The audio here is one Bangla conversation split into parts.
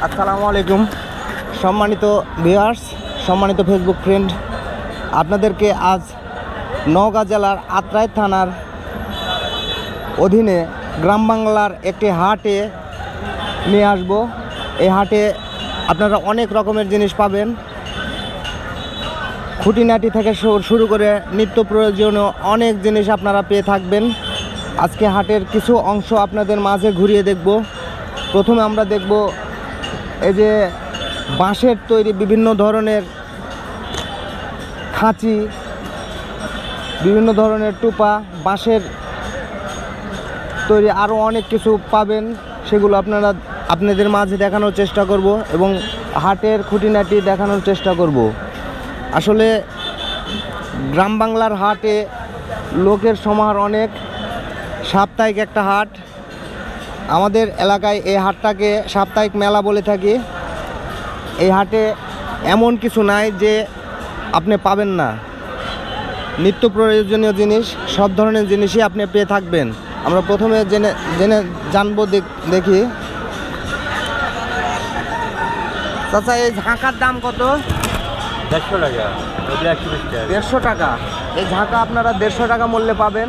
আসসালামু আলাইকুম সম্মানিত ভিউয়ার্স, সম্মানিত ফেসবুক ফ্রেন্ড, আপনাদেরকে আজ নওগাঁ জেলার আত্রাই থানার অধীনে গ্রাম বাংলার একটি হাটে নিয়ে আসব। এই হাটে আপনারা অনেক রকমের জিনিস পাবেন, খুঁটিনাটি থেকে শুরু করে নিত্য প্রয়োজনীয় অনেক জিনিস আপনারা পেয়ে থাকবেন। আজকে হাটের কিছু অংশ আপনাদের মাঝে ঘুরিয়ে দেখব। প্রথমে আমরা দেখব এই যে বাঁশের তৈরি বিভিন্ন ধরনের খাঁচি, বিভিন্ন ধরনের টুপা, বাঁশের তৈরি আরও অনেক কিছু পাবেন, সেগুলো আপনাদের মাঝে দেখানোর চেষ্টা করব এবং হাটের খুঁটিনাটি দেখানোর চেষ্টা করব। আসলে গ্রাম বাংলার হাটে লোকের সমাহার অনেক, সাপ্তাহিক একটা হাট। আমাদের এলাকায় এই হাটটাকে সাপ্তাহিক মেলা বলে থাকি। এই হাটে এমন কিছু নাই যে আপনি পাবেন না, নিত্য প্রয়োজনীয় জিনিস সব ধরনের জিনিসই আপনি পেয়ে থাকবেন। আমরা প্রথমে জানবো দেখি। চাচা, এই ঝাঁকার দাম কত? 150 টাকা। 150 টাকা। এই ঝাঁকা আপনারা 150 টাকা মূল্যে পাবেন,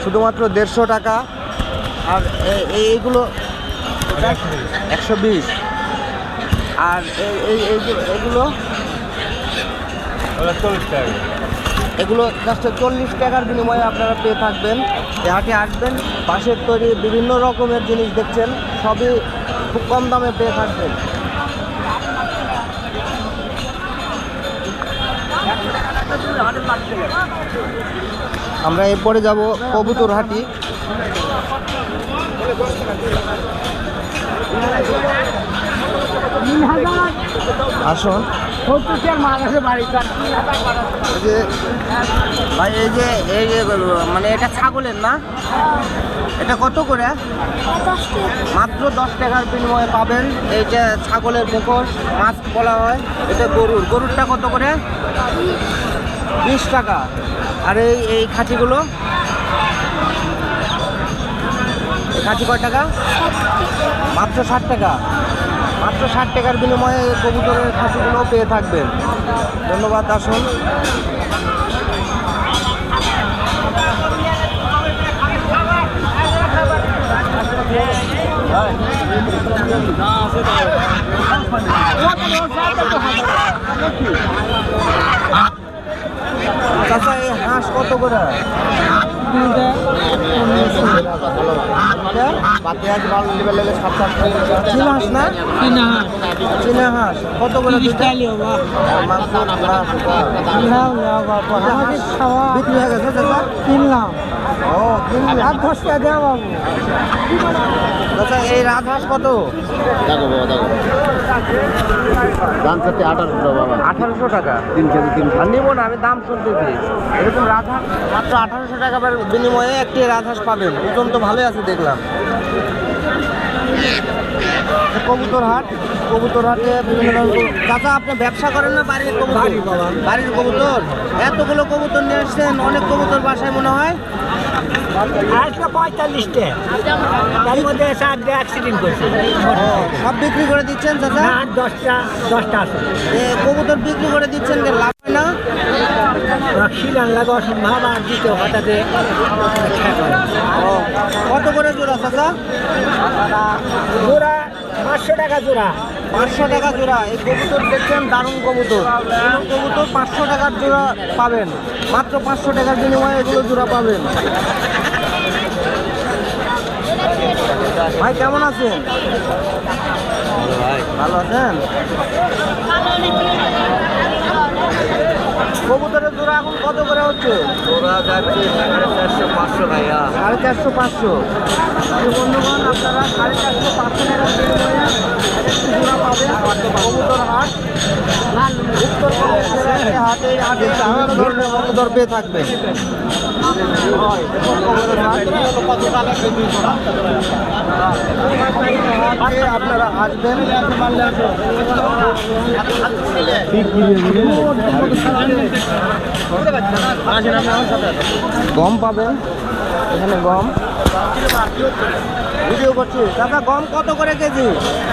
শুধুমাত্র 150 টাকা। আর এইগুলো 120। আর এগুলো 40 টাকা। এগুলো জাস্ট 40 টাকার বিনিময়ে আপনারা পেয়ে থাকবেন। এই হাটে আসবেন, বাঁশের তৈরি বিভিন্ন রকমের জিনিস দেখছেন, সবই খুব কম দামে পেয়ে থাকবেন। আমরা এরপরে যাব কবুতর হাটি। আসুন ভাই, এই যে মানে এটা ছাগলের না, এটা কত করে? মাত্র 10 টাকার বিনিময়ে পাবেন। এইটা ছাগলের মুখোশ, মাছ বলা হয়। এটা গরুরটা কত করে? 20 টাকা। আর এই খাঁচিগুলো, এই খাঁচি কয় টাকা? মাত্র 60 টাকা। মাত্র 60 টাকার বিনিময়ে এই কবুতরের খাঁচিগুলো পেয়ে থাকবেন। ধন্যবাদ। আসুন। চাচা, এই হাঁস কত করে? চীনা হাঁস না? চীনা হাঁস কত করে? বিক্রি হয়ে গেছে চাচা? কিনলাম। ও, কিনলাম। 10 টাকা দেওয়া বাবু। চাচা, এই রাজহাঁস কত? দেখো বাবা, দেখো দাম করতে 1800 টাকা। 3 কেজি 3 আর নিবো না, আমি দাম শুনতেছি। এরকম রাজহাঁস মাত্র 1800 টাকার বিনিময়ে একটি রাজহাঁস পাবেন। ওজন তো ভালোই আছে দেখলাম। কবুতর হাটে বিভিন্ন ধরনের। চাচা, আপনি ব্যবসা করেন না বাড়ির কবুতর? বাড়ির কবুতর। এতগুলো কবুতর নিয়ে আসছেন, অনেক কবুতর বাসায় মনে হয়। 45টা, তার মধ্যে অ্যাক্সিডেন্ট করছে। সব বিক্রি করে দিচ্ছেন চাচা? 10টা আছে। কবুতর বিক্রি করে দিচ্ছেন, লাভ হয় না? শিলান লাগে অসম্ভব, আর দিতে হঠাৎ কত করে জোড়া চাচা? জোড়া 500 টাকা জোড়া। 500 টাকা জোড়া। এই কবুতর দেখছেন, দারুণ কবুতর। কবুতর 500 টাকার জোড়া পাবেন, মাত্র 500 টাকার বিনিময়ে এগুলো জোড়া পাবেন। ভাই, কেমন আছেন? ভালো আছেন? কবুতরের জোড়া এখন কত করে হচ্ছে? জোড়া যাচ্ছে 450-500 ভাইয়া। 450-500। বন্ধুগণ, আপনারা 450-500 টাকার বিনিময়ে জোড়া পাবেন। কবুতর হাট, উত্তরপ্রদেশের হাটে বিভিন্ন ধরনের কবুতর পেয়ে থাকবেন। আপনারা আসবেন, গম পাবেন এখানে, গম ভিডিও করছি। দাদা, গম কত করে কেজি?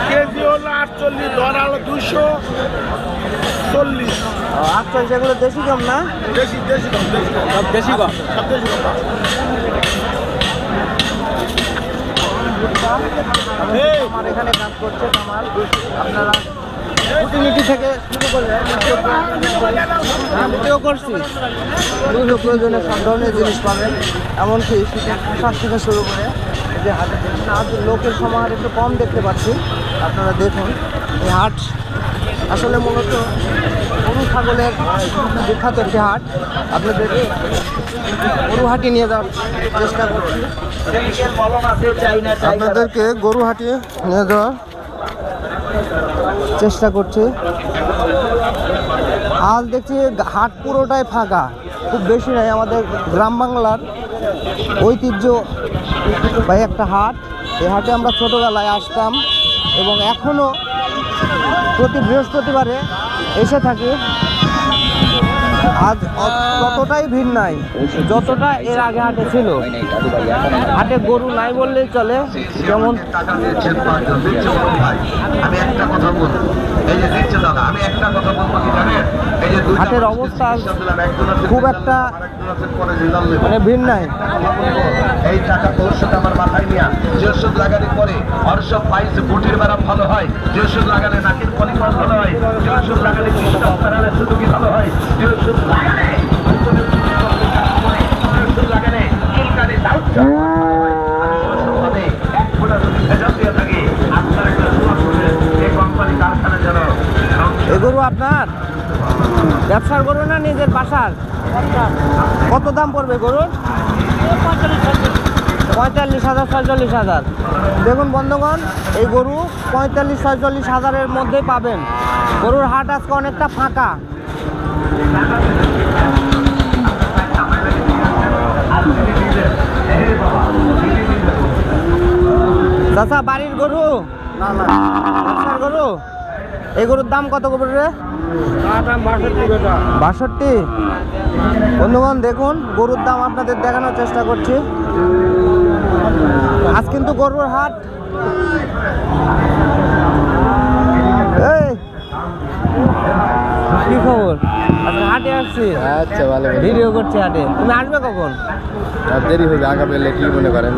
কেজি হলো 48 ধর আলো 240 48 এগুলো দেশি কম না? দেশি দেশি দাম দেশি দাম সব দেশি কম। সব দেশি দাম আমার এখানে কাজ করছে আমার আপনারা প্রতিনিধি থেকে শুরু করে আমিও করছি বিভিন্ন প্রয়োজনীয় সব ধরনের জিনিস পাবেন, এমনকি শীতের পোশাক থেকে শুরু করে এই যে হাটে দেখুন আজ লোকের সমাহার একটু কম দেখতে পাচ্ছি। আপনারা দেখুন এই হাট আসলে মূলত গরু ছাগলের বিখ্যাত একটি হাট। আপনাদেরকে গরু হাটে নিয়ে যাওয়ার চেষ্টা করছি, আপনাদেরকে গরু হাটে নিয়ে যাওয়ার চেষ্টা করছি। আজ দেখছি হাট পুরোটাই ফাঁকা, খুব বেশি নাই। আমাদের গ্রাম বাংলার ঐতিহ্য বা একটা হাট, এই হাটে আমরা ছোটোবেলায় আসতাম এবং এখনও প্রতি বৃহস্পতিবারে এসে থাকি। আজ ততটাই ভিড় নাই যতটা এর আগে হাটে ছিল। হাটে গরু নাই বললেই চলে, যেমন আমি একটা কথা বলবো, এই যে দেখছে দাদা, আমি একটা কথা বলবো কি জানেন, এই যে হাটের অবস্থা খুব একটা মানে ভিড় নাই। এই টাকা ঔষধ আমার মাথায় নিয়া যে ওষুধ লাগালে পরে অর্ষব পাইছে বুটির বেড়া ভালো হয়, যে ওষুধ লাগালে নাকের পলিকর ভালো হয়, যে ওষুধ লাগালে কৃষ্ণ শুধু কি ভালো হয়, যে ওষুধ লাগালে ওষুধ লাগালে চুলকালে দাউদ এক ফোঁটা যদি ভেজাল দিয়ে থাকে আপনার একটা এই কোম্পানি কারখানা যেন এ গরু আপনার ব্যবসার গরু না নিজের বাসার? কত দাম পড়বে গরুর? 45,000 46,000। দেখুন বন্ধুগণ, এই গরু 45-46,000-এর মধ্যেই পাবেন। গরুর হাট আজকে অনেকটা ফাঁকা। চাচা বাড়ির গরু? ব্যবসার গরু? এই গরুর দাম কত পড়বে? 62। বন্ধুগণ দেখুন, গরুর দাম আপনাদের দেখানোর চেষ্টা করছি। আজ কিন্তু গরুর হাট। এই কি খবর? আজকে হাটে আসছি। আচ্ছা ভালো ভিডিও করছি হাটে। তুমি আসবে কখন? দেরি হবে, আগা পেলে কি মনে করেন?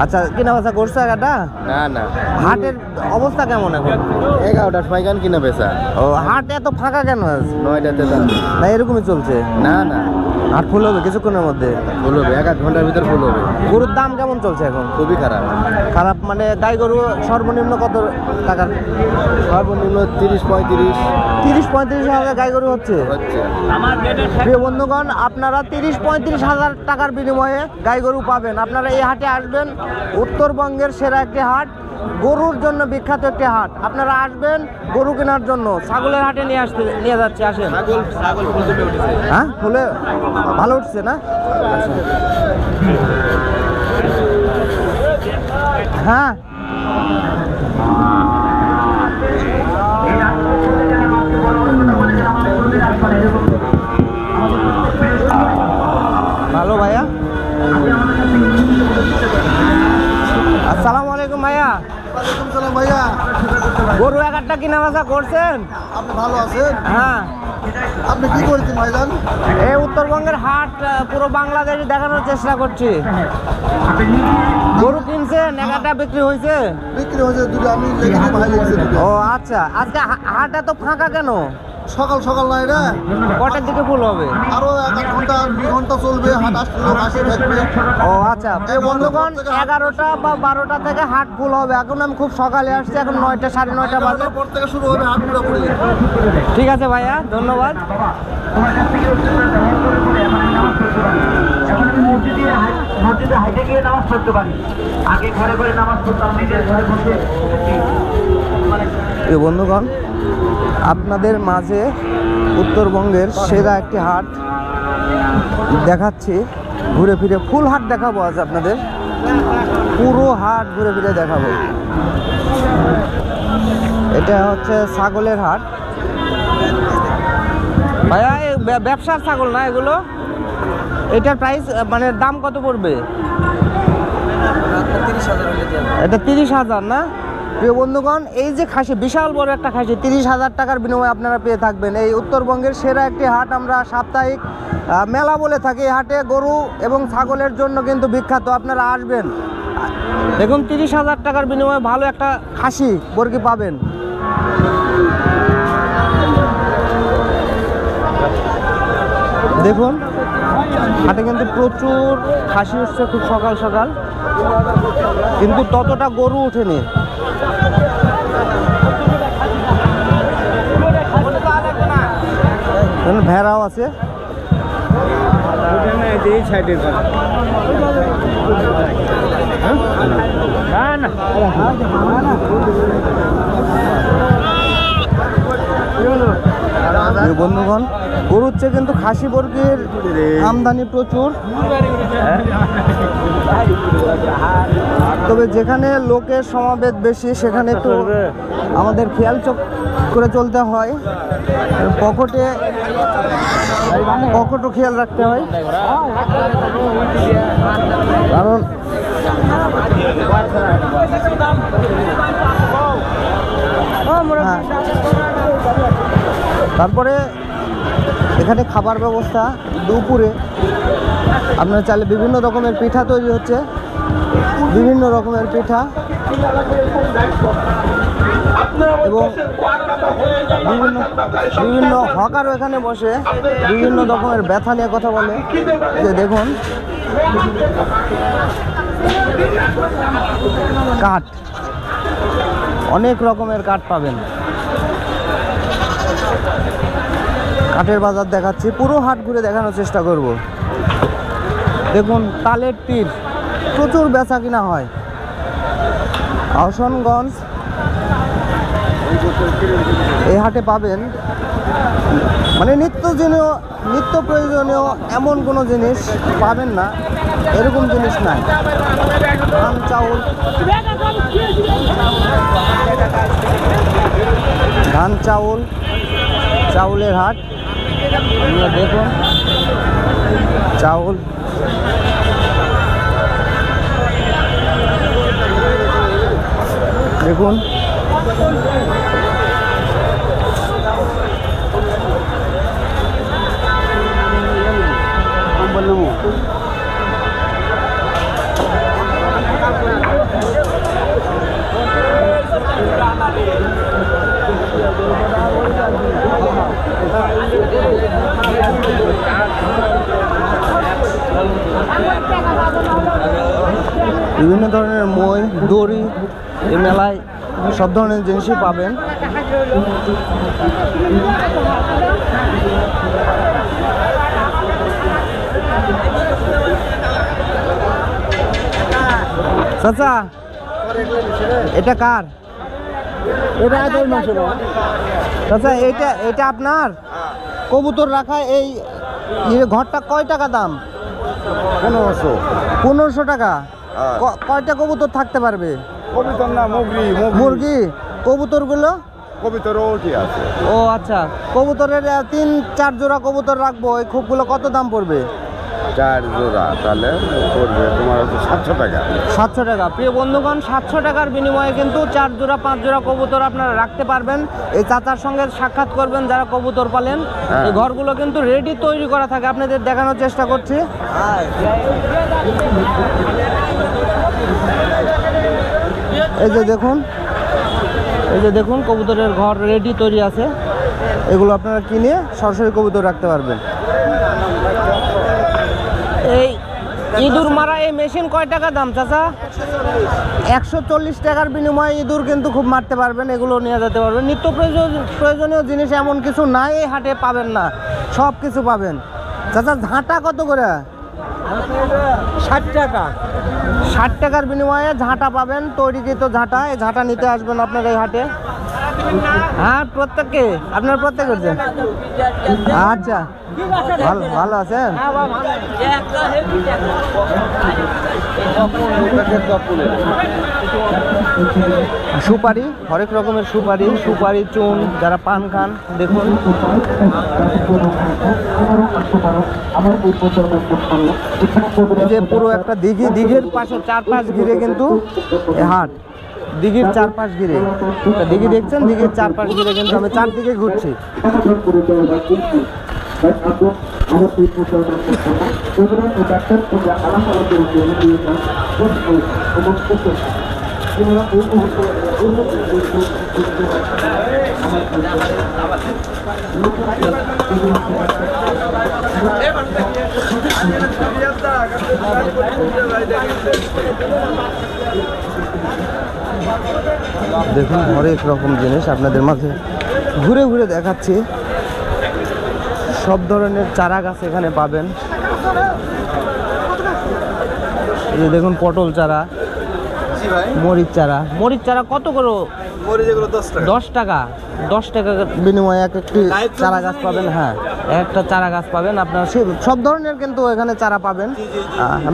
আচ্ছা, কিনা বেচা করছে এগাটা? না না, হাটের অবস্থা কেমন এখন? 11টার সময় গান কিনা বেচা, ও হাট এত ফাঁকা কেন আজ? 9টাতে যান। না এরকমই চলছে? না না, হাট ফুল হবে কিছুক্ষণের মধ্যে? ফুল হবে, 1-1 ঘন্টার ভিতর ফুল হবে। গরুর দাম কেমন চলছে এখন? খুবই খারাপ। খারাপ মানে গাই গরু সর্বনিম্ন কত টাকার? সর্বনিম্ন 30-35 30-35 হাজার গাই গরু হচ্ছে। হচ্ছে। প্রিয় বন্ধুগণ, আপনারা 30-35 হাজার টাকার বিনিময়ে গাই গরু পাবেন। আপনারা এই হাটে আসবেন, উত্তরবঙ্গের সেরা একটি হাট, গরুর জন্য বিখ্যাত একটি হাট। আপনারা আসবেন গরু কেনার জন্য। ছাগলের হাটে নিয়ে যাচ্ছে, আসেন। ছাগল ফুলকপি উঠেছে। হ্যাঁ ফুলে ভালো উঠছে না? হ্যাঁ ভালো ভাইয়া। আসসালামু আলাইকুম ভাইয়া। ওয়ালাইকুম সালাম ভাইয়া, গরু 1-8টা কিনা বেচা করছেন? আপনি ভালো আছেন? হ্যাঁ। আপনি কি করছেন ভাইজান? এই উত্তরবঙ্গের হাট পুরো বাংলাদেশে দেখানোর চেষ্টা করছি। গরু কিনছেন? 1-8টা বিক্রি হয়েছে? বিক্রি হয়েছে দুটো, আমি লেগেছি ভাই লেগেছে দুটো। ও আচ্ছা, আজকে হাট এত ফাঁকা কেন? সকাল সকাল নাই রে, কটার দিকে ফুল হবে? আরো 1 ঘন্টা 2 ঘন্টা চলবে, হাট আসতে লোক আসে থাকবে। ও আচ্ছা, বন্ধুগণ 11টা বা 12টা থেকে হাট ফুল হবে। এখন আমি খুব সকালে আসছি, এখন 9টা 9:30 বাজে। পর থেকে শুরু হবে হাট পুরোপুরি। ঠিক আছে ভাইয়া, ধন্যবাদ। মসজিদে হাইটে গিয়ে নামাজ পড়তে পারি, আগে ঘরে ঘরে নামাজ পড়তাম, নিজের ঘরে বসে। এই বন্ধুগণ, আপনাদের মাঝে উত্তরবঙ্গের সেরা একটি হাট দেখাচ্ছি, ঘুরে ফিরে ফুল হাট দেখাবো আজ আপনাদের। পুরো হাট ঘুরে ফিরে দেখাবো। এটা হচ্ছে ছাগলের হাট। ভাইয়া এই ব্যবসার ছাগল না এগুলো? এটার প্রাইস মানে দাম কত পড়বে? এটা 30,000 না? প্রিয় বন্ধুগণ, এই যে খাসি, বিশাল বড় একটা খাসি, 30,000 টাকার বিনিময়ে আপনারা পেয়ে থাকবেন। এই উত্তরবঙ্গের সেরা একটি হাট, আমরা সাপ্তাহিক মেলা বলে থাকি। এই হাটে গরু এবং ছাগলের জন্য কিন্তু বিখ্যাত, আপনারা আসবেন। দেখুন 30,000 টাকার বিনিময়ে ভালো একটা খাসি বর্গি পাবেন। দেখুন হাটে কিন্তু প্রচুর খাসি উঠছে খুব সকাল সকাল, কিন্তু ততটা গরু ওঠেনি। ভেড়াও আছে। বন্ধুগণ, গরুর চেয়ে কিন্তু খাসি বর্গের আমদানি প্রচুর। তবে যেখানে লোকের সমাবেশ বেশি সেখানে একটু আমাদের খেয়াল করে চলতে হয়, পকেটও খেয়াল রাখতে হয়। কারণ তারপরে এখানে খাবার ব্যবস্থা দুপুরে আপনার চাইলে বিভিন্ন রকমের পিঠা তৈরি হচ্ছে, বিভিন্ন রকমের পিঠা, এবং বিভিন্ন হকারও এখানে বসে বিভিন্ন রকমের ব্যথা নিয়ে কথা বলে। যে দেখুন কাঠ, অনেক রকমের কাঠ পাবেন। কাঠের বাজার দেখাচ্ছি, পুরো হাট ঘুরে দেখানোর চেষ্টা করব। দেখুন তালের তীর, প্রচুর বেচা কিনা হয়। আহসানগঞ্জ এই হাটে পাবেন মানে নিত্য প্রয়োজনীয় এমন কোনো জিনিস পাবেন না, এরকম জিনিস নাই। ধান চাউল, চাউলের হাট। দেখুন চাউল, দেখুন বিভিন্ন ধরনের মই, দড়ি, এই মেলায় সব ধরনের জিনিসই পাবেন। চাচা এটা কার? চাচা এটা আপনার? কবুতর রাখা এই ঘরটা কয় টাকা দাম? 1500 টাকা। কয়টা কবুতর থাকতে পারবে? কবিতর না, মুরগি। কবুতরগুলো? কবিতরও কি আছে? ও আচ্ছা, কবুতরের 3-4 জোড়া কবুতর রাখবো। এই খোপগুলো কত দাম পড়বে? 4 জোড়া, তাহলে পড়বে তোমার 700 টাকা। 700 টাকা। প্রিয় বন্ধুগণ, 700 টাকার বিনিময়ে কিন্তু 4 জোড়া 5 জোড়া কবুতর আপনারা রাখতে পারবেন। এই চাচার সঙ্গে সাক্ষাৎ করবেন যারা কবুতর পালেন। এই ঘরগুলো কিন্তু রেডি তৈরি করা থাকে, আপনাদের দেখানোর চেষ্টা করছি। এই যে দেখুন কবুতরের ঘর রেডি তৈরি আছে। এগুলো আপনারা কিনে সরাসরি কবুতর রাখতে পারবেন। এই ইঁদুর মারা এই মেশিন কয় টাকা দাম চাচা? 140 টাকার বিনিময়ে ইঁদুর কিন্তু খুব মারতে পারবেন, এগুলো নিয়ে যেতে পারবেন। নিত্য প্রয়োজনীয় জিনিস এমন কিছু নাই এই হাটে পাবেন না, সব কিছু পাবেন। চাচা ঝাঁটা কত করে? 60 টাকা। 60 টাকার বিনিময়ে ঝাঁটা পাবেন, তৈরিকৃত ঝাঁটা। এই ঝাঁটা নিতে আসবেন আপনার এই হাটে। হ্যাঁ প্রত্যেককে, আপনার প্রত্যেক হচ্ছে। আচ্ছা, ভালো আছেন? সুপারি, হরেক রকমের সুপারি, চুন, যারা পান খান। দেখুন যে পুরো একটা দিঘির পাশে 4-5 ঘিরে কিন্তু হাট। দিঘির চারপাশ ঘিরে। দিঘি দেখছেন, দিঘির চারপাশ ঘিরে কিন্তু আমি চারদিকে ঘুরছি। দেখুন হরেক রকম জিনিস আপনাদের মাঝে ঘুরে ঘুরে দেখাচ্ছি। সব ধরনের চারা গাছ এখানে পাবেন। এই যে দেখুন পটল চারা, মরিচ চারা। মরিচ চারা কত করে? 10 টাকা। 10 টাকা বিনিময়ে এক একটি চারা গাছ পাবেন। হ্যাঁ, একটা চারা গাছ পাবেন আপনারা। সব ধরনের কিন্তু এখানে চারা পাবেন,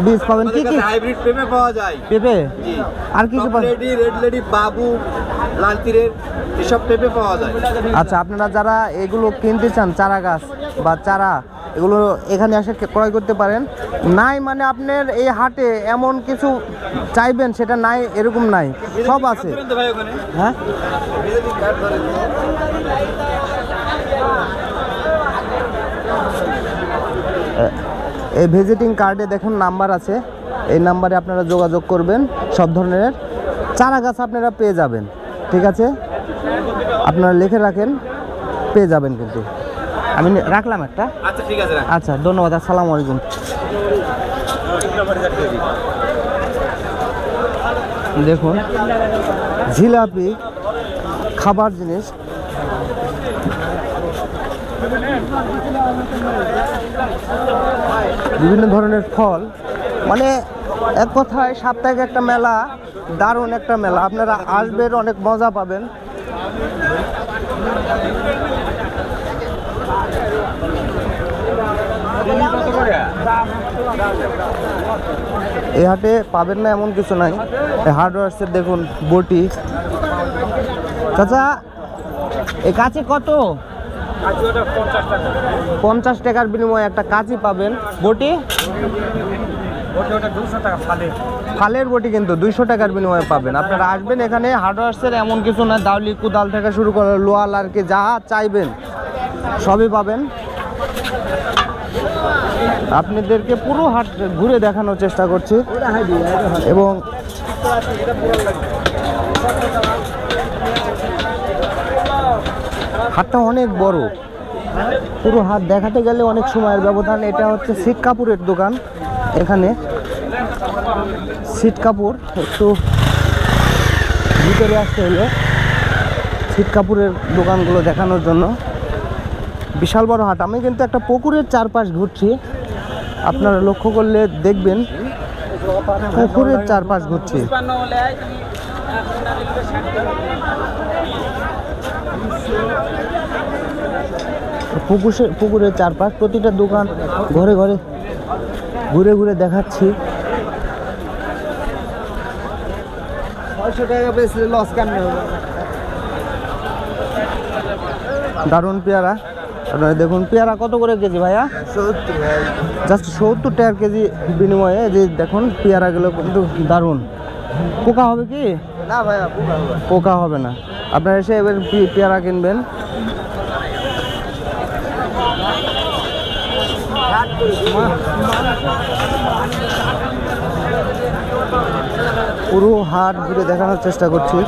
বীজ পাবেন। কি কি হাইব্রিড পেঁপে পাওয়া যায়? পেঁপে আর কি কি পাবেন? রেড লেডি, বাবু, লাল তীরের এসব পেঁপে পাওয়া যায়। আচ্ছা, আপনারা যারা এগুলো কিনতে চান, চারা গাছ বা চারা, এগুলো এখানে এসে ক্রয় করতে পারেন। নাই মানে আপনার এই হাটে এমন কিছু চাইবেন সেটা নাই এরকম নাই, সব আছে। হ্যাঁ, এই ভিজিটিং কার্ডে দেখুন নাম্বার আছে, এই নাম্বারে আপনারা যোগাযোগ করবেন। সব ধরনের চারা গাছ আপনারা পেয়ে যাবেন। ঠিক আছে, আপনারা লিখে রাখেন, পেয়ে যাবেন। কিন্তু আমি রাখলাম একটা। আচ্ছা ঠিক আছে। আচ্ছা, ধন্যবাদ। আসসালামু আলাইকুম। দেখুন জিলাপি, খাবার জিনিস, বিভিন্ন ধরনের ফল, মানে এক কথায় সাপ্তাহিক একটা মেলা, দারুণ একটা মেলা। আপনারা আসবেন, অনেক মজা পাবেন। এই হাটে পাবেন না এমন কিছু নাই। হার্ডওয়্যার্সের দেখুন বটি। চাচা, এই কাঁচি কত? 50 টাকার বিনিময়ে একটা কাঁচি পাবেন। বটি ফালের বটি কিন্তু 200 টাকার বিনিময়ে পাবেন। আপনারা আসবেন এখানে। হার্ডওয়্যার্সের এমন কিছু না, দাউলি কুদাল থেকে শুরু করে লোয়াল আর কি যা চাইবেন সবই পাবেন। আপনাদেরকে পুরো হাট ঘুরে দেখানোর চেষ্টা করছি এবং হাটটা অনেক বড়। পুরো হাট দেখাতে গেলে অনেক সময়ের ব্যবধান। এটা হচ্ছে সিট কাপুরের দোকান। এখানে সিট কাপুর, একটু ভিতরে আসতে হলো সিট কাপুরের দোকানগুলো দেখানোর জন্য। বিশাল বড় হাট। আমি কিন্তু একটা পুকুরের চারপাশ ঘুরছি, আপনারা লক্ষ্য করলে দেখবেন পুকুরের চারপাশ ঘুরছি। পুকুরের চারপাশ, প্রতিটা দোকান ঘরে ঘরে ঘুরে ঘুরে দেখাচ্ছি। 600 টাকা বেচলে লস কেমন হবে? দারুণ পেয়ারা। আপনারা দেখুন পেয়ারা কত করে কেজি ভাইয়া? 70 ভাই। জাস্ট 70 টাকা কেজি বিনিময়ে। যে দেখুন পেয়ারাগুলো কিন্তু দারুণ। পোকা হবে কি? না ভাইয়া, পোকা হবে না। আপনারা এসে এবার পেয়ারা কিনবেন। পুরো হাট ঘুরে দেখানোর চেষ্টা করছি।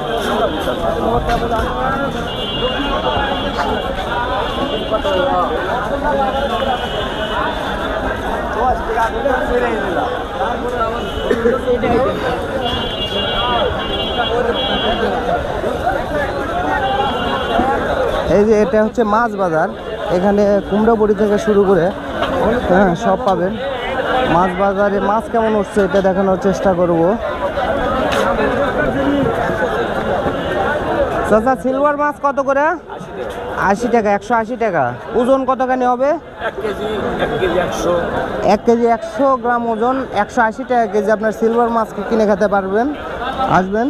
এই যে এটা হচ্ছে মাছ বাজার। এখানে কুমড়া বড়ি থেকে শুরু করে হ্যাঁ সব পাবেন। মাছ বাজারে মাছ কেমন উঠছে এটা দেখানোর চেষ্টা করব। চাচা, সিলভার মাছ কত করে? 80 টাকা। 180 টাকা। ওজন কতখানি হবে? 1 কেজি 100 গ্রাম ওজন, 180 টাকা কেজি। আপনার সিলভার মাছ কিনে খেতে পারবেন। আসবেন।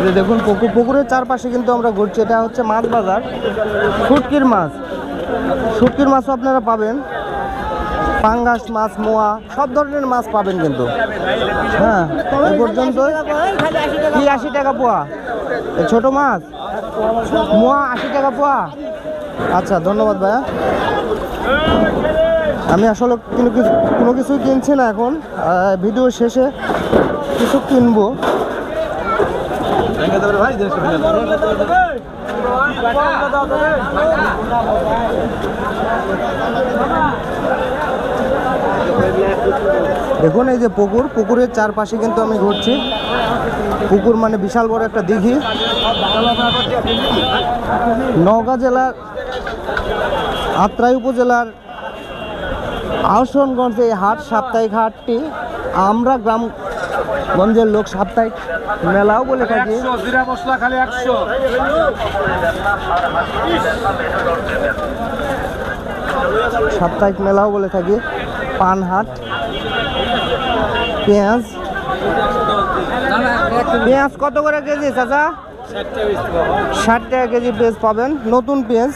যে দেখুন পুকুরের চারপাশে কিন্তু আমরা ঘুরছি। এটা হচ্ছে মাছ বাজার। শুটকির মাছও আপনারা পাবেন, পাঙ্গাস মাছ, মোয়া, সব ধরনের মাছ পাবেন কিন্তু। হ্যাঁ, এই পর্যন্ত কি 80 টাকা পোয়া ছোট মাছ, মোয়া 80 টাকা পোয়া। আচ্ছা, ধন্যবাদ ভাইয়া। আমি আসলে কোনো কিছু কিনছি না এখন, ভিডিও শেষে কিছু কিনবো। দেখুন এই যে পুকুরের চারপাশে কিন্তু আমি ঘুরছি। পুকুর মানে বিশাল বড় একটা দিঘি। নওগাঁ জেলার আত্রাই উপজেলার আহসানগঞ্জে এই হাট, সাপ্তাহিক হাটটি আমরা গ্রামগঞ্জের লোক সাপ্তাহিক মেলাও বলে থাকি। সাপ্তাহিক মেলাও বলে থাকি। পানহাট, পেঁয়াজ কত করে কেজি চাচা? 60 টাকা কেজি পেঁয়াজ পাবেন, নতুন পেঁয়াজ।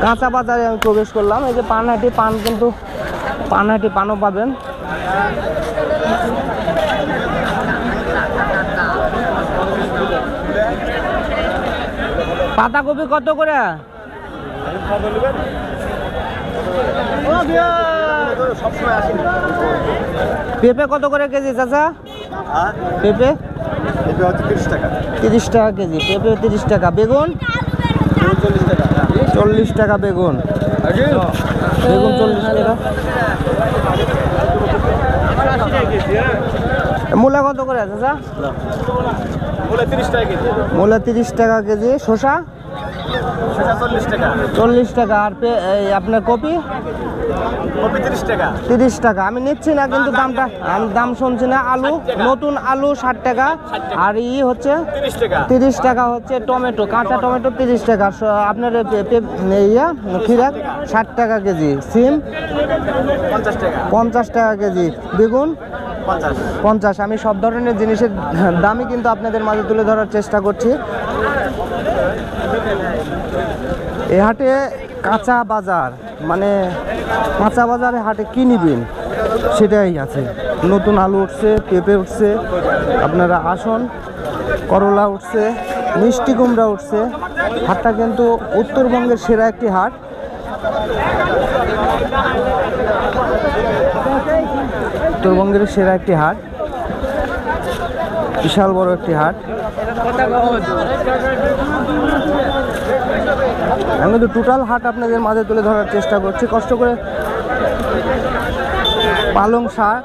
কাঁচা বাজারে আমি প্রবেশ করলাম। এই যে পানহাটি পান, কিন্তু পানহাটি পানও পাবেন। পাতাকপি কত করে? পেঁপে কত করে কেজি চাচা? পেঁপে 30 টাকা কেজি। পেঁপে 30 টাকা। বেগুন 40 টাকা। বেগুন 40 টাকা। মূলা কত করে চাচা? মূলা 30 টাকা কেজি। শসা 40 টাকা। আর আপনার কপি 30 টাকা। আমি নিচ্ছি না কিন্তু আমি দাম শুনছি না। আলু, নতুন আলু 60 টাকা। আর হচ্ছে 30 টাকা হচ্ছে টমেটো, কাঁচা টমেটো 30 টাকা। আপনার খিরা 60 টাকা কেজি। সিম 50 টাকা কেজি। বেগুন 50। আমি সব ধরনের জিনিসের দামই কিন্তু আপনাদের মাঝে তুলে ধরার চেষ্টা করছি। এই হাটে কাঁচা বাজার, মানে কাঁচা বাজারে হাটে কি নিবেন সেটাই আছে। নতুন আলু উঠছে, পেঁপে উঠছে, আপনারা আসন, করলা উঠছে, মিষ্টি কুমড়া উঠছে। হাটটা কিন্তু উত্তরবঙ্গের সেরা একটি হাট। উত্তরবঙ্গের সেরা একটি হাট, বিশাল বড় একটি হাট। আমি কিন্তু টোটাল হাট আপনাদের মাঝে তুলে ধরার চেষ্টা করছি কষ্ট করে। পালং শাক,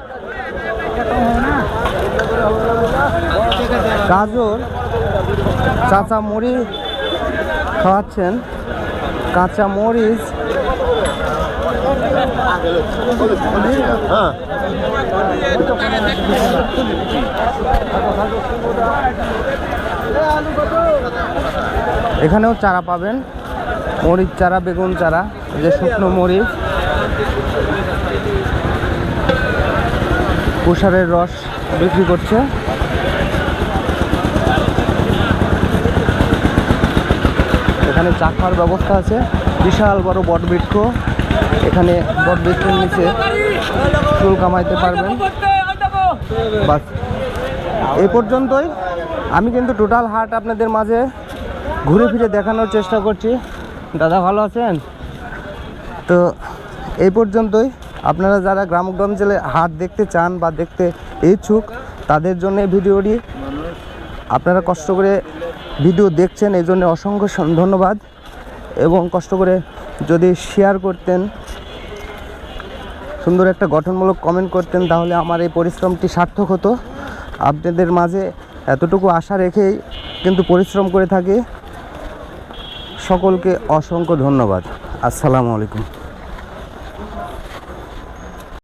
গাজর, চাচা মরিচ খাওয়াচ্ছেন, কাঁচা মরিচ, এখানেও চারা পাবেন, মরিচ চারা, বেগুন চারা, যে শুকনো মরিচ, কুশারের রস বিক্রি করছে। এখানে চা খাওয়ার ব্যবস্থা আছে। বিশাল বড় বটবৃক্ষ, এখানে বটবৃক্ষের নিচে চুল কামাইতে পারবেন। বাস এই পর্যন্তই। আমি কিন্তু টোটাল হাট আপনাদের মাঝে ঘুরে ফিরে দেখানোর চেষ্টা করছি। দাদা ভালো আছেন? তো এই পর্যন্তই। আপনারা যারা গ্রামগঞ্জে হাট দেখতে চান বা দেখতে ইচ্ছুক তাদের জন্য ভিডিওটি, আপনারা কষ্ট করে ভিডিও দেখছেন এই জন্য অসংখ্য ধন্যবাদ। এবং কষ্ট করে যদি শেয়ার করতেন, সুন্দর একটা গঠনমূলক কমেন্ট করতেন, তাহলে আমার এই পরিশ্রমটি সার্থক হতো। আপনাদের মাঝে এতটুকু আশা রেখেই কিন্তু পরিশ্রম করে থাকি। সকলকে অসংখ্য ধন্যবাদ। আসসালামু আলাইকুম।